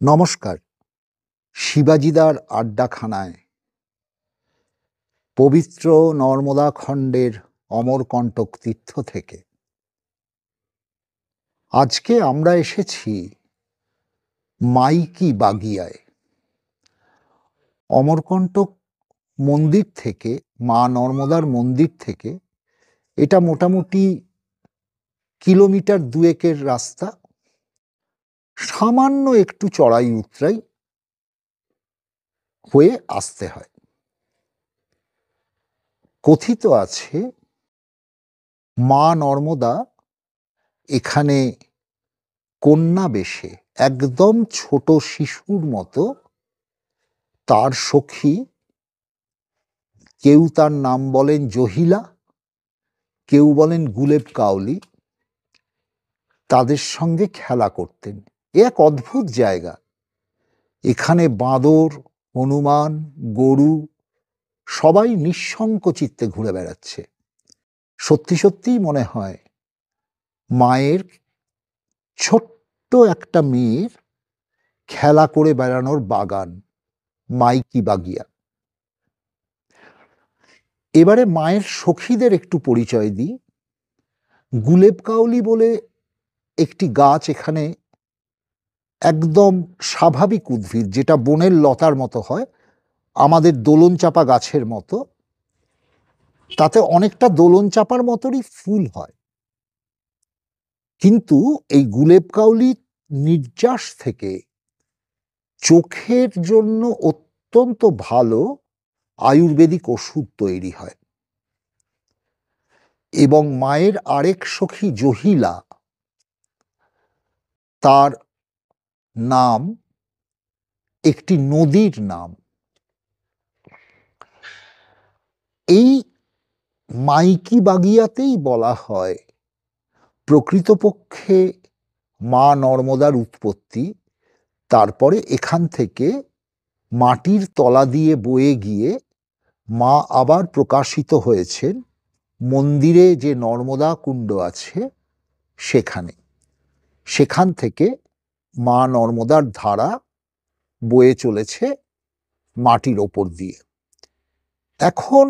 নমস্কার। শিবাজিদার আড্ডাখানায় পবিত্র নর্মদা খণ্ডের অমরকণ্টক তীর্থ থেকে আজকে আমরা এসেছি মাইকি বাগিয়ায়। অমরকণ্টক মন্দির থেকে, মা নর্মদার মন্দির থেকে এটা মোটামুটি কিলোমিটার 2 রাস্তা। সামান্য একটু চড়াই উতরাই হয়ে আসতে হয়। কথিত আছে মা নর্মদা এখানে কন্যা বেশে, একদম ছোট শিশুর মতো তার সখী, কেউ তার নাম বলেন জহিলা, কেউ বলেন গুলেব কাউলি, তাদের সঙ্গে খেলা করতেন। এ এক অদ্ভুত জায়গা। এখানে বাঁদর, হনুমান, গরু সবাই নিঃশঙ্ক চিত্তে ঘুরে বেড়াচ্ছে। সত্যি সত্যিই মনে হয় মায়ের ছোট্ট একটা মেয়ের খেলা করে বেড়ানোর বাগান, মাইকি বাগিয়া। এবারে মায়ের সখীদের একটু পরিচয় দিই। গুলেব কাউলি বলে একটি গাছ এখানে একদম স্বাভাবিক উদ্ভিদ, যেটা বনের লতার মতো হয়, আমাদের দোলন চাপা গাছের মতো। তাতে অনেকটা দোলন চাপার মতোই ফুল হয়, কিন্তু এই গুলেব কাউলির নির্যাস থেকে চোখের জন্য অত্যন্ত ভালো আয়ুর্বেদিক ওষুধ তৈরি হয়। এবং মায়ের আরেক সখী জহিলা, তার নাম একটি নদীর নাম। এই মাইকি বাগিয়াতেই বলা হয় প্রকৃতপক্ষে মা নর্মদার উৎপত্তি। তারপরে এখান থেকে মাটির তলা দিয়ে বয়ে গিয়ে মা আবার প্রকাশিত হয়েছেন মন্দিরে যে নর্মদা কুণ্ড আছে সেখানে। সেখান থেকে মা নর্মদার ধারা বয়ে চলেছে মাটির ওপর দিয়ে। এখন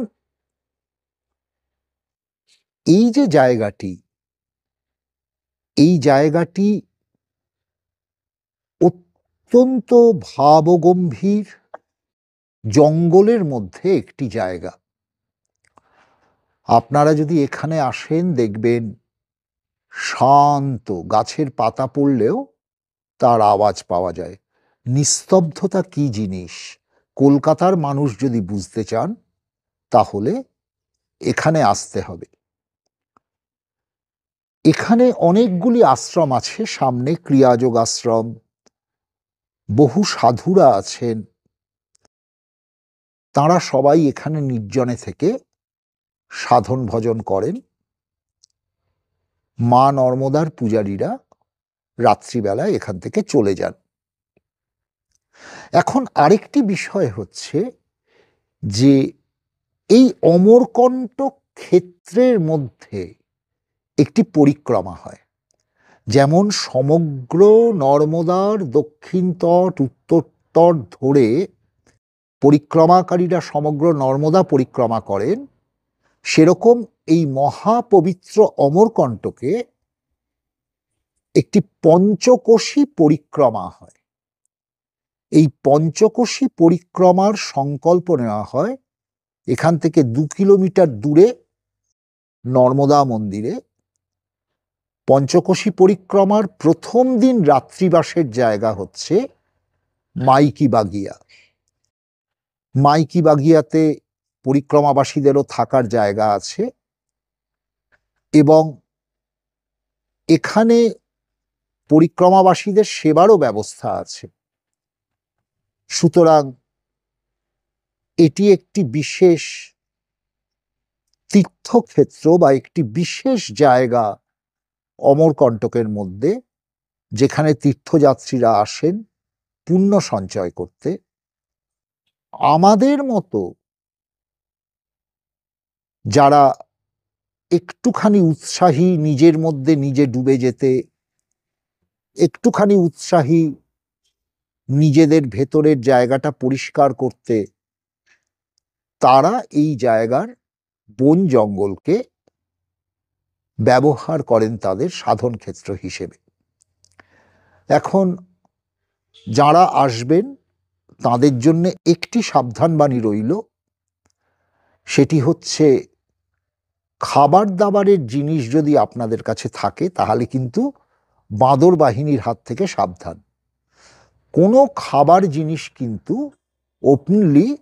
এই যে জায়গাটি, এই জায়গাটি অত্যন্ত ভাবগম্ভীর জঙ্গলের মধ্যে একটি জায়গা। আপনারা যদি এখানে আসেন দেখবেন শান্ত, গাছের পাতা পড়লেও তার আওয়াজ পাওয়া যায়। নিস্তব্ধতা কি জিনিস কলকাতার মানুষ যদি বুঝতে চান তাহলে এখানে আসতে হবে। এখানে অনেকগুলি আশ্রম আছে, সামনে ক্রিয়াযোগ আশ্রম, বহু সাধুরা আছেন, তাঁরা সবাই এখানে নির্জনে থেকে সাধন ভজন করেন। মা নর্মদার পূজারীরা রাত্রিবেলায় এখান থেকে চলে যান। এখন আরেকটি বিষয় হচ্ছে যে এই অমরকণ্টক ক্ষেত্রের মধ্যে একটি পরিক্রমা হয়। যেমন সমগ্র নর্মদার দক্ষিণ তট, উত্তর তট ধরে পরিক্রমাকারীরা সমগ্র নর্মদা পরিক্রমা করেন, সেরকম এই মহাপবিত্র অমরকণ্টকে একটি পঞ্চকোশী পরিক্রমা হয়। এই পঞ্চকোশী পরিক্রমার সংকল্প নেওয়া হয় এখান থেকে 2 কিলোমিটার দূরে নর্মদা মন্দিরে। পঞ্চকোশী পরিক্রমার প্রথম দিন রাত্রিবাসের জায়গা হচ্ছে মাইকি বাগিয়া। মাইকি বাগিয়াতে পরিক্রমাবাসীদেরও থাকার জায়গা আছে এবং এখানে পরিক্রমাবাসীদের সেবারও ব্যবস্থা আছে। সুতরাং এটি একটি বিশেষ তীর্থক্ষেত্র বা একটি বিশেষ জায়গা অমরকণ্টকের মধ্যে, যেখানে তীর্থযাত্রীরা আসেন পুণ্য সঞ্চয় করতে। আমাদের মতো যারা একটুখানি উৎসাহী, নিজের মধ্যে নিজে ডুবে যেতে, একটুখানি উৎসাহী নিজেদের ভেতরের জায়গাটা পরিষ্কার করতে তারা এই জায়গার বন জঙ্গলকে ব্যবহার করেন তাদের সাধন ক্ষেত্র হিসেবে। এখন যারা আসবেন তাদের জন্য একটি সাবধানবাণী রইল, সেটি হচ্ছে খাবার দাবারের জিনিস যদি আপনাদের কাছে থাকে তাহলে কিন্তু বাঁদর বাহিনীর হাত থেকে সাবধান। কোনো খাবার জিনিস কিন্তু ওপেনলি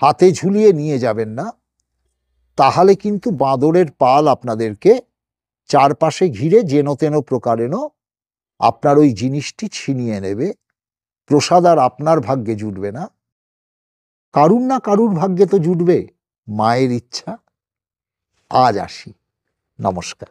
হাতে ঝুলিয়ে নিয়ে যাবেন না, তাহলে কিন্তু বাঁদরের পাল আপনাদেরকে চারপাশে ঘিরে যেন তেন প্রকারেণ আপনার ওই জিনিসটি ছিনিয়ে নেবে। প্রসাদ আর আপনার ভাগ্যে জুটবে না, কারুর না কারুর ভাগ্যে তো জুটবে। মায়ের ইচ্ছা। আজ আসি, নমস্কার।